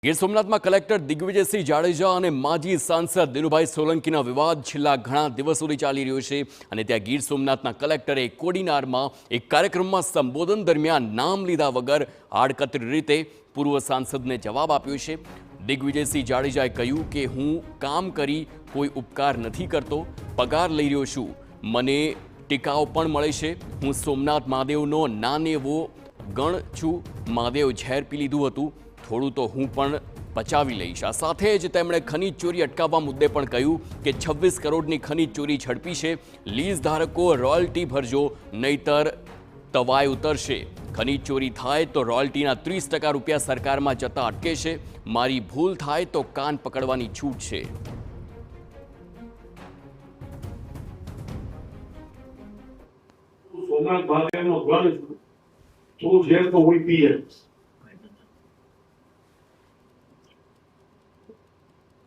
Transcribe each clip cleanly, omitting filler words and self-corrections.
ગીર સોમનાથમાં કલેક્ટર દિગ્વિજયસિંહ જાડેજા અને માજી સાંસદ દિનુભાઈ સોલંકીના વિવાદ છેલ્લા ઘણા દિવસોથી ચાલી રહ્યો છે અને ત્યાં ગીર સોમનાથના કલેક્ટરે કોડીનારમાં એક કાર્યક્રમમાં સંબોધન દરમિયાન નામ લીધા વગર આડકતરી રીતે પૂર્વ સાંસદને જવાબ આપ્યો છે। દિગ્વિજયસિંહ જાડેજાએ કહ્યું કે હું કામ કરી કોઈ ઉપકાર નથી કરતો, પગાર લઈ રહ્યો છું, મને ટીકાઓ પણ મળે છે, હું સોમનાથ મહાદેવનો નાનેવો ગણ છું, મહાદેવ ઝેર પી લીધું હતું, થોડું તો હું પણ પચાવી લઈશ। આ સાથે જ તેમણે ખનીજ ચોરી અટકાવવા મુદ્દે પણ કહ્યું કે 26 કરોડની ખનીજ ચોરી ઝડપી છે, લીઝ ધારકો રોયલ્ટી ભરજો નહીતર તવાય ઉતરશે। ખનીજ ચોરી થાય તો રોયલ્ટીના 30% રૂપિયા સરકારમાં જતા અટકે છે, મારી ભૂલ થાય તો કાન પકડવાની છૂટ છે। સોમનાથ મહાદેવનો ગણ તું ઝેર તો હોય પીએ।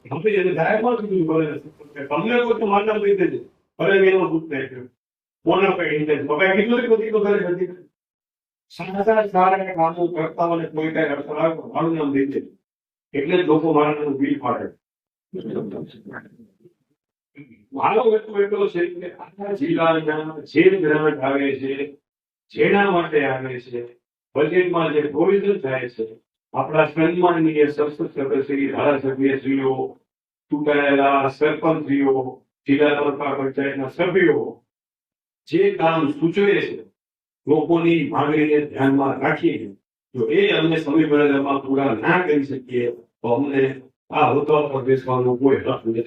આપણે એને જાહેરમાં કીધું ભલે તમને કોઈ તો માનનાર લઈ દેજે, ભલે એનો દૂધ નહીં કર્યું કોને કઈ ઇન્ટેન્સ પપ્પાએ કીધું કે બધી તો ઘરે હતી સારા સારા કામો કરતા હોય કોઈ કઈ અડચણ આવે તો મારું નામ દઈ દેજે, એટલે જ લોકો મારા નામ બિલ પાડે। મારો હેતુ એટલો છે કે આખા જિલ્લાના જે ગ્રાન્ટ આવે છે, જેના માટે આવે છે, બજેટમાં જે પ્રોવિઝન થાય છે, આપણા સન્માનનીય સંસદ સદસ્ય ધારાસભ્યશ્રીઓ, ચૂંટાયેલા સરપંચશ્રીઓ, જિલ્લા તાલુકા પંચાયતના સભ્યો જે કામ સૂચવે છે, લોકોની માંગણીને ધ્યાનમાં રાખીને જો એ અમને સમયમર્યાદામાં પૂરા ના કરી શકીએ તો અમને આ હોદ્દા પર બેસવાનો કોઈ હક નથી।